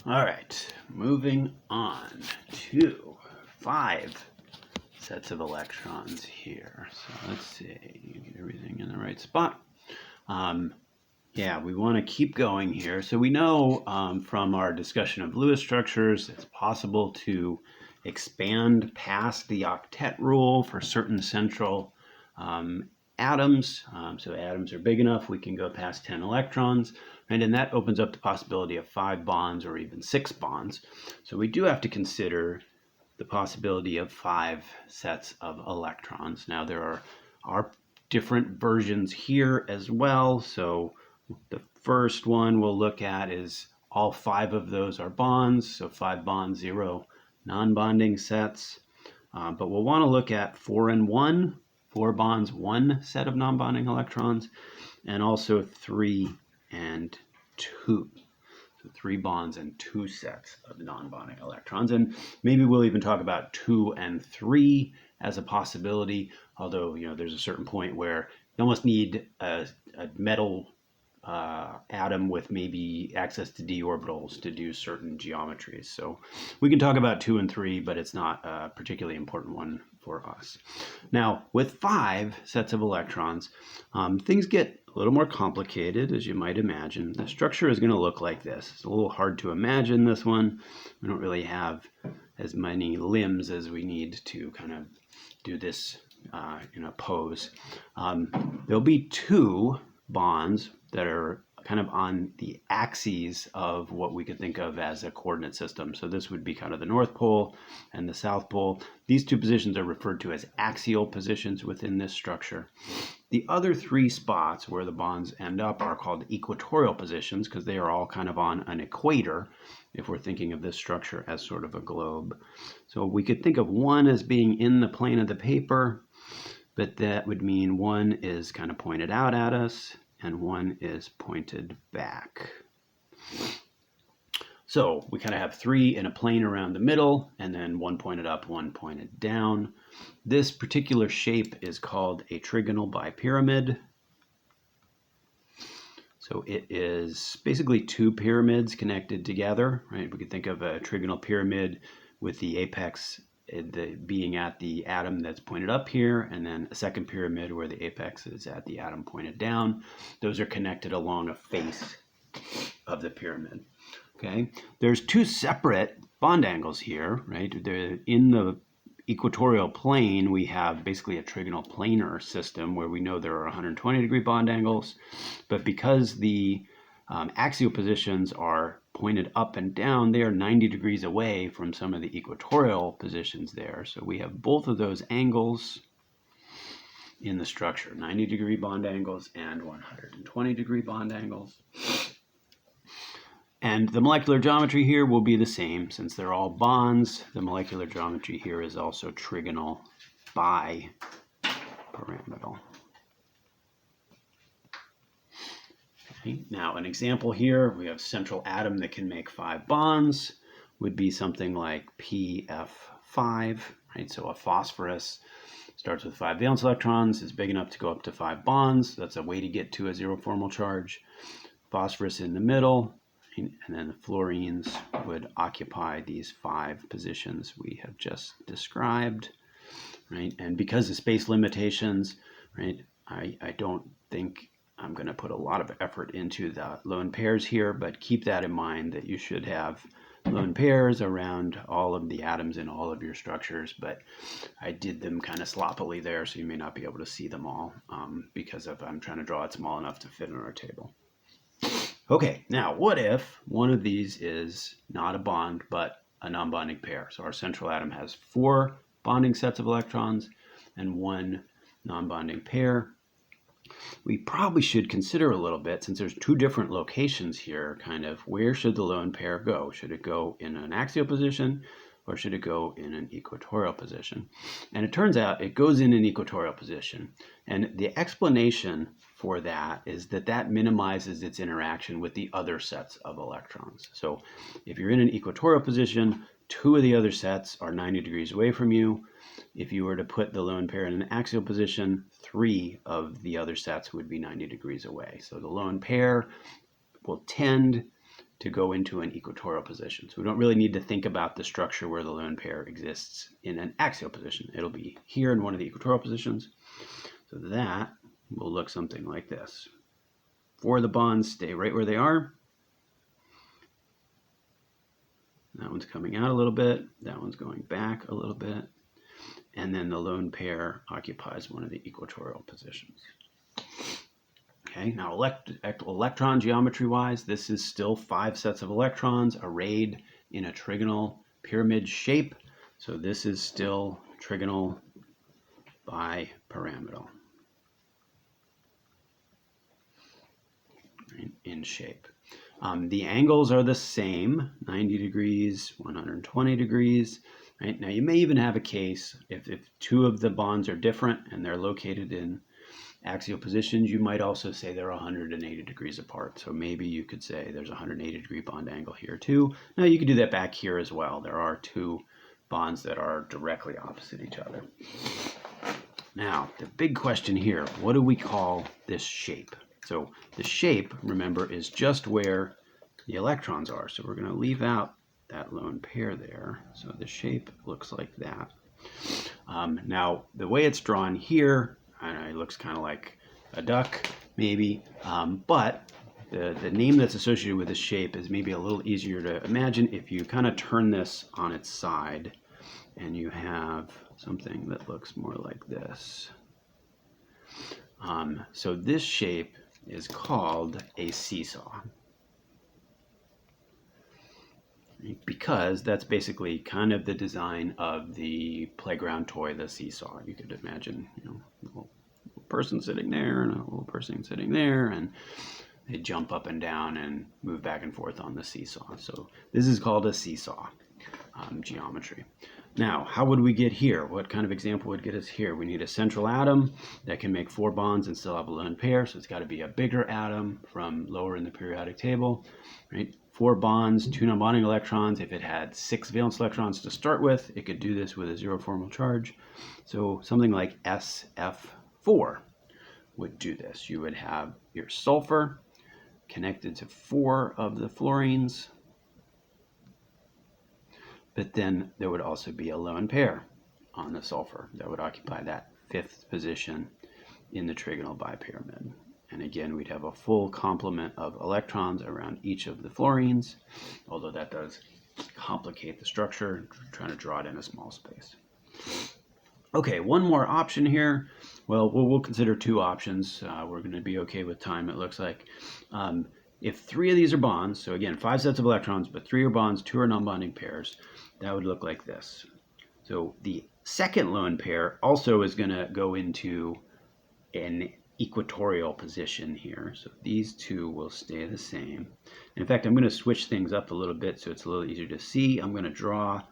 All right, moving on to 5 sets of electrons here. So let's see, get everything in the right spot. Yeah, we want to keep going here. So we know from our discussion of Lewis structures, it's possible to expand past the octet rule for certain central atoms. So atoms are big enough, we can go past 10 electrons, right? And that opens up the possibility of 5 bonds or even 6 bonds. So we do have to consider the possibility of 5 sets of electrons. Now there are different versions here as well. So the first one we'll look at is all 5 of those are bonds. So 5 bonds, 0 non-bonding sets. But we'll want to look at 4 and 1, 4 bonds, 1 set of non-bonding electrons, and also 3 and 2. So 3 bonds and 2 sets of non-bonding electrons. And maybe we'll even talk about 2 and 3 as a possibility, although there's a certain point where you almost need a metal atom with maybe access to d orbitals to do certain geometries. So we can talk about 2 and 3, but it's not a particularly important one for us. Now, with 5 sets of electrons, things get a little more complicated, as you might imagine. The structure is going to look like this. It's a little hard to imagine this one. We don't really have as many limbs as we need to kind of do this in a pose. There'll be 2 bonds that are kind of on the axes of what we could think of as a coordinate system. So this would be kind of the North Pole and the South Pole. These 2 positions are referred to as axial positions within this structure. The other 3 spots where the bonds end up are called equatorial positions because they are all kind of on an equator if we're thinking of this structure as sort of a globe. So we could think of one as being in the plane of the paper, but that would mean one is kind of pointed out at us and one is pointed back. So we kind of have 3 in a plane around the middle, and then one pointed up, one pointed down. This particular shape is called a trigonal bipyramid. So it is basically 2 pyramids connected together, right? We could think of a trigonal pyramid with the apex being at the atom that's pointed up here, and then a second pyramid where the apex is at the atom pointed down. Those are connected along a face of the pyramid. Okay, there's 2 separate bond angles here, right? In the equatorial plane, we have basically a trigonal planar system where we know there are 120-degree bond angles, but because the axial positions are pointed up and down, they are 90 degrees away from some of the equatorial positions there. So we have both of those angles in the structure, 90-degree bond angles and 120-degree bond angles. And the molecular geometry here will be the same. Since they're all bonds, the molecular geometry here is also trigonal bipyramidal. Okay. Now, an example here, we have central atom that can make 5 bonds, would be something like PF5, right? So a phosphorus starts with 5 valence electrons, is big enough to go up to 5 bonds. That's a way to get to a 0 formal charge. Phosphorus in the middle, and then the fluorines would occupy these 5 positions we have just described, right? And because of space limitations, right, I don't think I'm going to put a lot of effort into the lone pairs here, but keep that in mind that you should have lone pairs around all of the atoms in all of your structures, but I did them kind of sloppily there, so you may not be able to see them all because I'm trying to draw it small enough to fit on our table. Okay, now what if one of these is not a bond, but a non-bonding pair? So our central atom has 4 bonding sets of electrons and 1 non-bonding pair. We probably should consider a little bit, since there's 2 different locations here, kind of where should the lone pair go? Should it go in an axial position or should it go in an equatorial position? And it turns out it goes in an equatorial position. And the explanation for that is that minimizes its interaction with the other sets of electrons. So if you're in an equatorial position, 2 of the other sets are 90 degrees away from you. If you were to put the lone pair in an axial position, 3 of the other sets would be 90 degrees away. So the lone pair will tend to go into an equatorial position. So we don't really need to think about the structure where the lone pair exists in an axial position. It'll be here in one of the equatorial positions. So that will look something like this. 4 of the bonds stay right where they are. That one's coming out a little bit. That one's going back a little bit. And then the lone pair occupies one of the equatorial positions. Okay, now electron geometry-wise, this is still 5 sets of electrons arrayed in a trigonal pyramid shape. So this is still trigonal bipyramidal in shape. The angles are the same, 90 degrees, 120 degrees. Right? Now you may even have a case if 2 of the bonds are different and they're located in axial positions, you might also say they're 180 degrees apart. So maybe you could say there's a 180 degree bond angle here too. Now you could do that back here as well. There are 2 bonds that are directly opposite each other. Now, the big question here, what do we call this shape? So the shape, remember, is just where the electrons are. So we're going to leave out that lone pair there. So the shape looks like that. Now, the way it's drawn here, it looks kind of like a duck, maybe, but the name that's associated with this shape is maybe a little easier to imagine if you kind of turn this on its side and you have something that looks more like this. So this shape is called a seesaw, because that's basically kind of the design of the playground toy, the seesaw. You could imagine, a little person sitting there and a little person sitting there, and they jump up and down and move back and forth on the seesaw. So this is called a seesaw geometry. Now, how would we get here? What kind of example would get us here? We need a central atom that can make 4 bonds and still have a lone pair, so it's got to be a bigger atom from lower in the periodic table, right? 4 bonds, 2 non-bonding electrons. If it had 6 valence electrons to start with, it could do this with a 0 formal charge. So something like SF4 would do this. You would have your sulfur connected to 4 of the fluorines, but then there would also be a lone pair on the sulfur that would occupy that 5th position in the trigonal bipyramid. And again, we'd have a full complement of electrons around each of the fluorines, although that does complicate the structure, trying to draw it in a small space. Okay, one more option here. Well, we'll consider 2 options. We're going to be okay with time, it looks like. If 3 of these are bonds, so again, 5 sets of electrons, but 3 are bonds, 2 are non-bonding pairs, that would look like this. So the second lone pair also is going to go into an equatorial position here. So these 2 will stay the same. In fact, I'm going to switch things up a little bit so it's a little easier to see. I'm going to draw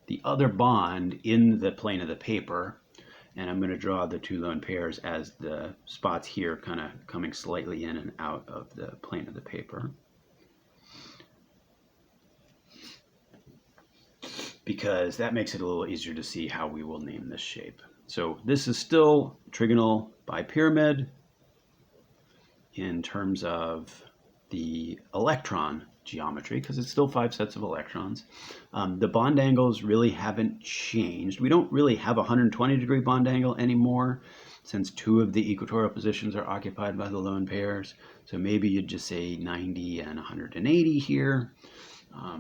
the other bond in the plane of the paper, and I'm going to draw the 2 lone pairs as the spots here kind of coming slightly in and out of the plane of the paper, because that makes it a little easier to see how we will name this shape. So this is still trigonal bipyramid in terms of the electron geometry, because it's still 5 sets of electrons. The bond angles really haven't changed. We don't really have a 120 degree bond angle anymore, since 2 of the equatorial positions are occupied by the lone pairs. So maybe you'd just say 90 and 180 here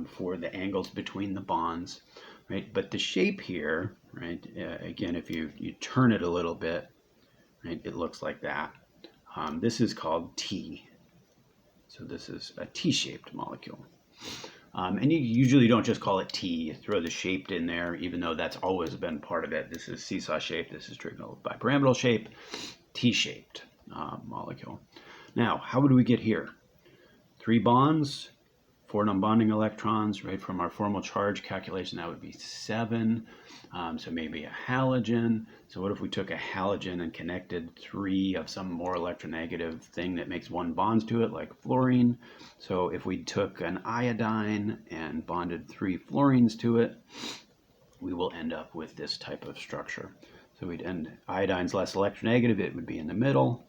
for the angles between the bonds, right? But the shape here, right, again, if you turn it a little bit, right, it looks like that. This is called T. So this is a T-shaped molecule. And you usually don't just call it T, you throw the shaped in there, even though that's always been part of it. This is seesaw shape, this is trigonal bipyramidal shape, T-shaped molecule. Now, how would we get here? 3 bonds, 4 non-bonding electrons, right? From our formal charge calculation, that would be 7. So maybe a halogen. So what if we took a halogen and connected 3 of some more electronegative thing that makes 1 bonds to it, like fluorine? So if we took an iodine and bonded 3 fluorines to it, we will end up with this type of structure. So we'd end, iodine's less electronegative, it would be in the middle.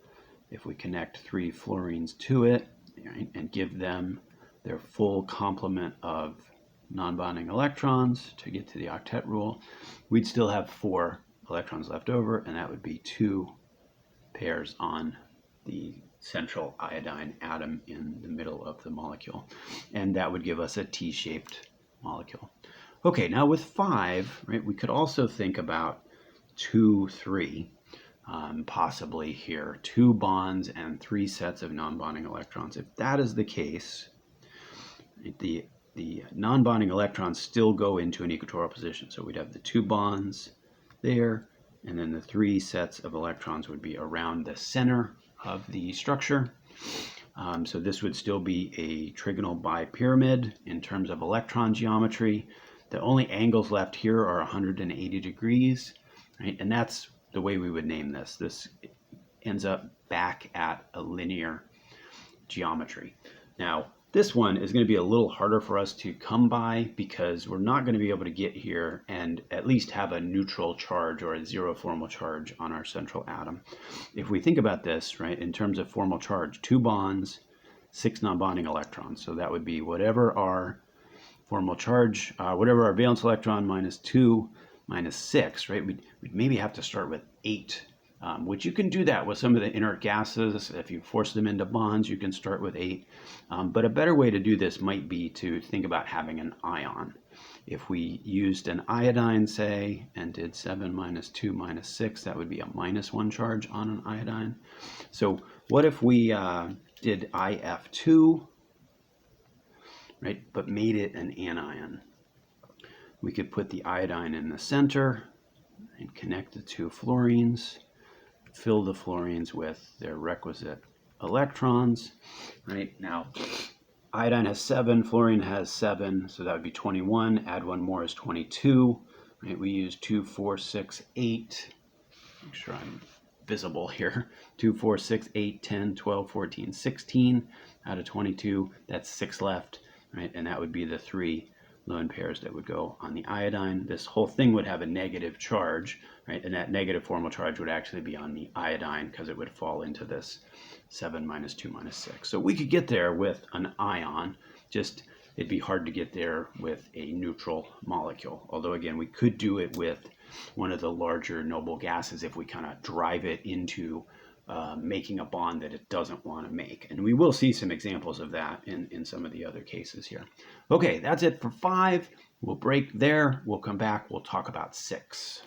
If we connect 3 fluorines to it, right, and give them their full complement of non-bonding electrons to get to the octet rule, we'd still have 4 electrons left over, and that would be 2 pairs on the central iodine atom in the middle of the molecule. And that would give us a T-shaped molecule. Okay, now with 5, right, we could also think about 2, 3, possibly here, 2 bonds and 3 sets of non-bonding electrons. If that is the case, the non-bonding electrons still go into an equatorial position. So we'd have the 2 bonds there, and then the 3 sets of electrons would be around the center of the structure. So this would still be a trigonal bipyramid in terms of electron geometry. The only angles left here are 180 degrees, right? And that's the way we would name this. This ends up back at a linear geometry. Now, this one is going to be a little harder for us to come by because we're not going to be able to get here and at least have a neutral charge or a 0 formal charge on our central atom. If we think about this, right, in terms of formal charge, 2 bonds, 6 non-bonding electrons. So that would be whatever our formal charge, whatever our valence electron minus 2 minus 6, right? We'd maybe have to start with 8. Which you can do that with some of the inert gases. If you force them into bonds, you can start with 8. But a better way to do this might be to think about having an ion. If we used an iodine, say, and did 7 minus 2 minus 6, that would be a -1 charge on an iodine. So what if we did IF2, right, but made it an anion? We could put the iodine in the center and connect the 2 fluorines. Fill the fluorines with their requisite electrons, right? Now, iodine has 7, fluorine has 7, so that would be 21. Add 1 more is 22, right? We use 2, 4, 6, 8. Make sure I'm visible here. 2, 4, 6, 8, 10, 12, 14, 16. Out of 22, that's 6 left, right? And that would be the 3 lone pairs that would go on the iodine. This whole thing would have a negative charge, right? And that negative formal charge would actually be on the iodine because it would fall into this 7 minus 2 minus 6. So we could get there with an ion, just it'd be hard to get there with a neutral molecule. Although again, we could do it with one of the larger noble gases if we kind of drive it into making a bond that it doesn't want to make. And we will see some examples of that in some of the other cases here. Okay, that's it for 5. We'll break there. We'll come back. We'll talk about 6.